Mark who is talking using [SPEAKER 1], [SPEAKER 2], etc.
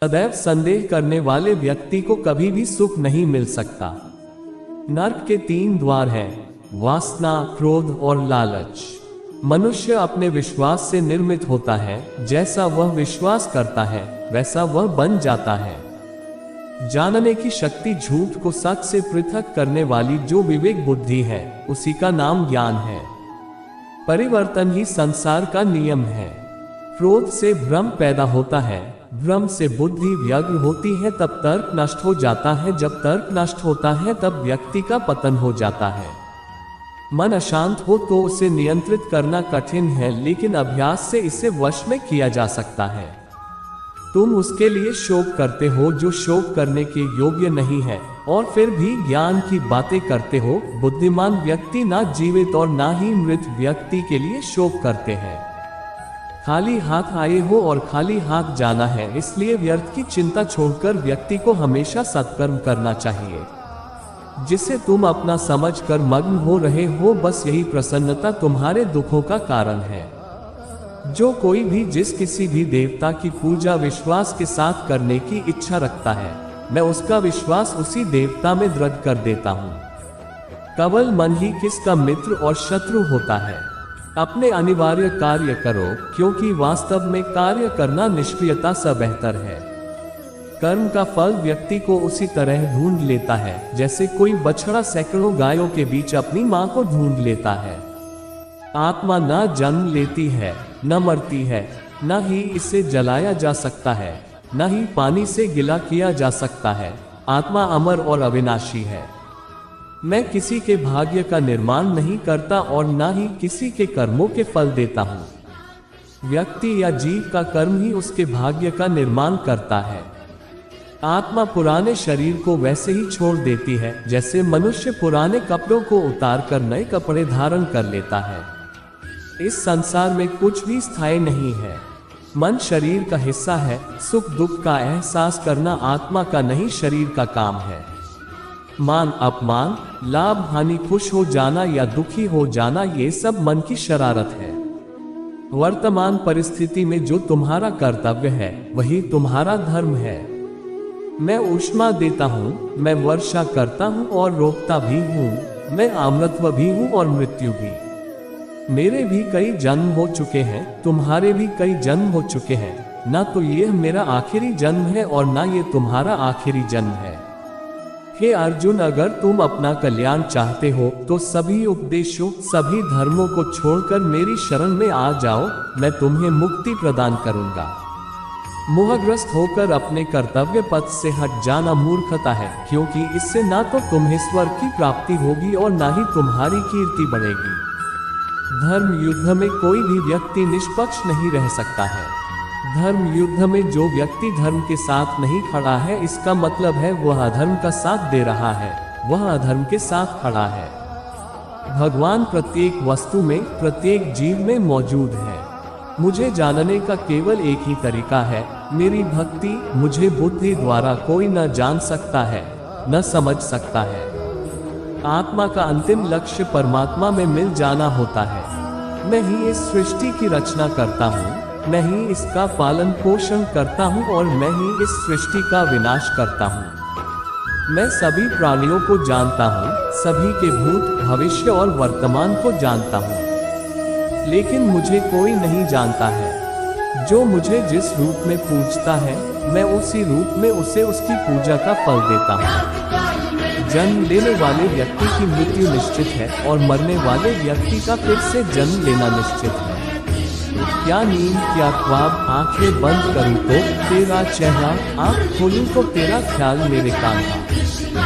[SPEAKER 1] सदैव संदेह करने वाले व्यक्ति को कभी भी सुख नहीं मिल सकता। नर्क के 3 द्वार हैं, वासना, क्रोध और लालच। मनुष्य अपने विश्वास से निर्मित होता है। जैसा वह विश्वास करता है वैसा वह बन जाता है। जानने की शक्ति झूठ को सच से पृथक करने वाली जो विवेक बुद्धि है, उसी का नाम ज्ञान है। परिवर्तन ही संसार का नियम है। क्रोध से भ्रम पैदा होता है, भ्रम से बुद्धि व्यग्र होती है, तब तर्क नष्ट हो जाता है, जब तर्क नष्ट होता है तब व्यक्ति का पतन हो जाता है। मन अशांत हो तो उसे नियंत्रित करना कठिन है, लेकिन अभ्यास से इसे वश में किया जा सकता है। तुम उसके लिए शोक करते हो जो शोक करने के योग्य नहीं है, और फिर भी ज्ञान की बातें करते हो। बुद्धिमान व्यक्ति ना जीवित और ना ही मृत व्यक्ति के लिए शोक करते हैं। खाली हाथ आए हो और खाली हाथ जाना है, इसलिए व्यर्थ की चिंता छोड़कर व्यक्ति को हमेशा सत्कर्म करना चाहिए। जिसे तुम अपना समझकर मग्न हो रहे हो, बस यही प्रसन्नता तुम्हारे दुखों का कारण है। जो कोई भी जिस किसी भी देवता की पूजा विश्वास के साथ करने की इच्छा रखता है, मैं उसका विश्वास उसी देवता में दृढ़ कर देता हूँ। केवल मन ही किसका मित्र और शत्रु होता है। अपने अनिवार्य कार्य करो, क्योंकि वास्तव में कार्य करना निष्क्रियता से बेहतर है। कर्म का फल व्यक्ति को उसी तरह ढूंढ लेता है जैसे कोई बछड़ा सैकड़ों गायों के बीच अपनी मां को ढूंढ लेता है। आत्मा न जन्म लेती है, न मरती है, न ही इसे जलाया जा सकता है, न ही पानी से गिला किया जा सकता है। आत्मा अमर और अविनाशी है। मैं किसी के भाग्य का निर्माण नहीं करता और न ही किसी के कर्मों के फल देता हूँ। व्यक्ति या जीव का कर्म ही उसके भाग्य का निर्माण करता है। आत्मा पुराने शरीर को वैसे ही छोड़ देती है जैसे मनुष्य पुराने कपड़ों को उतार कर नए कपड़े धारण कर लेता है। इस संसार में कुछ भी स्थायी नहीं है। मन शरीर का हिस्सा है। सुख दुख का एहसास करना आत्मा का नहीं, शरीर का काम है। मान अपमान, लाभ हानि, खुश हो जाना या दुखी हो जाना, ये सब मन की शरारत है। वर्तमान परिस्थिति में जो तुम्हारा कर्तव्य है वही तुम्हारा धर्म है। मैं ऊष्मा देता हूँ, मैं वर्षा करता हूँ और रोकता भी हूँ, मैं अमृतत्व भी हूँ और मृत्यु भी। मेरे भी कई जन्म हो चुके हैं, तुम्हारे भी कई जन्म हो चुके हैं। ना तो ये मेरा आखिरी जन्म है और ना ये तुम्हारा आखिरी जन्म है। हे अर्जुन, अगर तुम अपना कल्याण चाहते हो तो सभी उपदेशों, सभी धर्मों को छोड़कर मेरी शरण में आ जाओ, मैं तुम्हें मुक्ति प्रदान करूंगा। मोहग्रस्त होकर अपने कर्तव्य पथ से हट जाना मूर्खता है, क्योंकि इससे ना तो तुम्हें स्वर्ग की प्राप्ति होगी और ना ही तुम्हारी कीर्ति बढ़ेगी। धर्म युद्ध में कोई भी व्यक्ति निष्पक्ष नहीं रह सकता है। धर्म युद्ध में जो व्यक्ति धर्म के साथ नहीं खड़ा है, इसका मतलब है वह अधर्म का साथ दे रहा है, वह अधर्म के साथ खड़ा है। भगवान प्रत्येक वस्तु में, प्रत्येक जीव में मौजूद है। मुझे जानने का केवल एक ही तरीका है, मेरी भक्ति। मुझे बुद्धि द्वारा कोई न जान सकता है, न समझ सकता है। आत्मा का अंतिम लक्ष्य परमात्मा में मिल जाना होता है। मैं ही इस सृष्टि की रचना करता हूँ, मैं ही इसका पालन पोषण करता हूँ और मैं ही इस सृष्टि का विनाश करता हूँ। मैं सभी प्राणियों को जानता हूँ, सभी के भूत, भविष्य और वर्तमान को जानता हूँ, लेकिन मुझे कोई नहीं जानता है। जो मुझे जिस रूप में पूजता है, मैं उसी रूप में उसे उसकी पूजा का फल देता हूँ। जन्म लेने वाले व्यक्ति की मृत्यु निश्चित है और मरने वाले व्यक्ति का फिर से जन्म लेना निश्चित है। क्या नींद, क्या ख्वाब, आंखें बंद करूं तो तेरा चेहरा, आंख खोलूं तो तेरा ख्याल मेरे कान्हा।